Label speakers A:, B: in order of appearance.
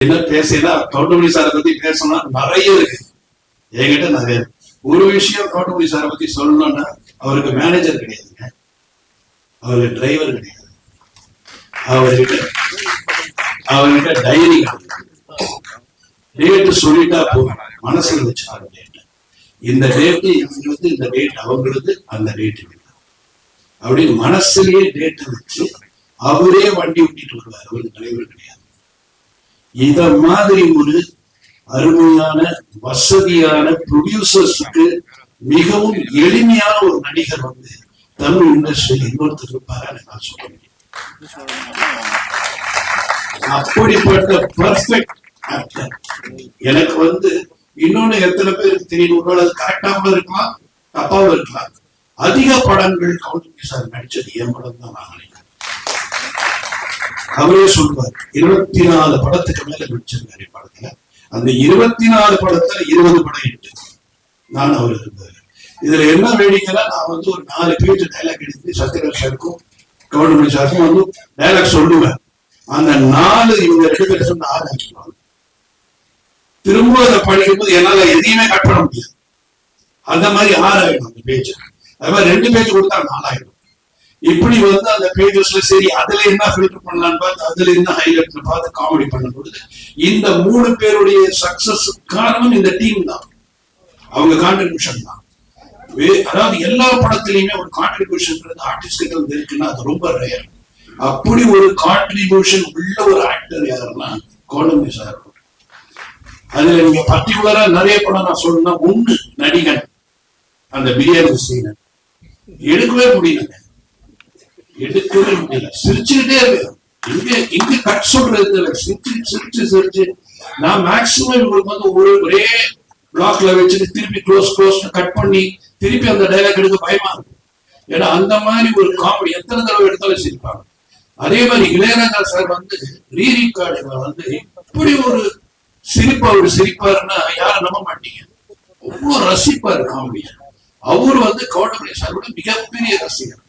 A: என்ன பேசினா கவுண்டமணி சாரை பத்தி பேசணும்னா நிறைய இருக்கு என்கிட்ட நிறைய. ஒரு விஷயம் கவுண்டமணி சாரை பத்தி சொல்லணும்னா அவருக்கு மேனேஜர் கிடையாதுங்க, அவருக்கு டிரைவர் கிடையாது, அவர்கிட்ட டைரி கிடையாது. டேட்டு சொல்லிட்டா போதும், மனசுல வச்சுக்காரு டேட். இந்த டேட்டு இவங்களுக்கு, இந்த டேட் அவங்களுக்கு, அந்த டேட் அப்படின்னு மனசுலயே டேட்டை வச்சு அவரே வண்டி ஓட்டிட்டு வருவார். அவருக்கு டிரைவர் கிடையாது. இத மாதிரி ஒரு அருமையான வசதியான ப்ரொடியூசர்ஸுக்கு மிகவும் எளிமையான ஒரு நடிகர் வந்து தமிழ் இண்டஸ்ட்ரியில் இன்னொருத்தர் இருப்பாரு நான் சொல்ல முடியும். அப்படிப்பட்ட பர்ஃபெக்ட் ஆக்டர் எனக்கு வந்து இன்னொன்னு எத்தனை பேருக்கு தெரியும், அது கரெக்டாகவும் இருக்கலாம் தப்பாவும் இருக்கலாம். அதிக படங்கள் கவுண்டமணி சார் நடிச்சது என் படம் தான் நான் நினைக்கிறேன். அவரே சொல்வார் 24 படத்துக்கு மேல நடிச்சிருக்காரு படத்துல. அந்த 24 படத்துல 20 படம் இட்டு நான் அவர் இருந்தாரு. இதுல என்ன வேடிக்கைன்னா, நான் வந்து ஒரு 4 பேஜ் டைலாக் எடுத்து சத்யராஜ் சாருக்கும் கவுண்டமணி சாருக்கும் வந்து டைலாக் சொல்லுவேன். அந்த 4 இவங்க 2 பேர் சொன்ன 6 ஆக்கிடுவாங்க. திரும்ப அதை படிக்கும்போது என்னால எதையுமே கட் பண்ண முடியாது. அந்த மாதிரி 6 ஆயிடும் அந்த பேஜ். அது மாதிரி 2 பேஜ் கொடுத்தா 4 ஆயிடும். இப்படி வந்து அந்த பேஜஸ்ல சரி அதுல என்ன ஃபில்டர் பண்ணலான்னு பார்த்து அதுல என்ன ஹைலைட்ல பார்த்து காமெடி பண்ணும்போது இந்த 3 பேருடைய சக்சஸ் காரணம் இந்த டீம் தான், அவங்க கான்ட்ரிபியூஷன் தான். அதாவது எல்லா படத்திலையுமே ஒரு கான்ட்ரிபியூஷன் ஆர்டிஸ்ட் கிட்ட வந்து இருக்குன்னா அது ரொம்ப ரேர். அப்படி ஒரு கான்ட்ரிபியூஷன் உள்ள ஒரு ஆக்டர் யாருன்னா கவுண்டமணி சார். அதுல நீங்க பர்டிகுலரா நிறைய படம் நான் சொல்லணும்னா, ஒண்ணு நடிகன் அந்த பிரியாணி சீனை எடுக்கவே முடியல, எடுக்கவே முடியல. சிரிச்சுக்கிட்டே இருக்கு, இங்க கட் சொல்றது சிரிச்சு சிரிச்சு நான் மேக்சிமம் இவங்களுக்கு வந்து ஒரே பிளாக்ல வச்சுட்டு திருப்பி க்ளோஸ் கட் பண்ணி திருப்பி அந்த டைலாக் எடுக்க பயமா இருக்கும். ஏன்னா அந்த மாதிரி ஒரு காமெடி எத்தனை தடவை எடுத்தாலும் சிரிப்பாங்க. அதே மாதிரி இளையராஜா சார் வந்து ரீரிகார்டுல வந்து இப்படி ஒரு சிரிப்பாருன்னா யாரும் நம்ப மாட்டீங்க, அவ்வளவு ரசிப்பாரு காமெடியா. அவரு வந்து கவுண்டமணி சாரோட மிகப்பெரிய ரசிகர்.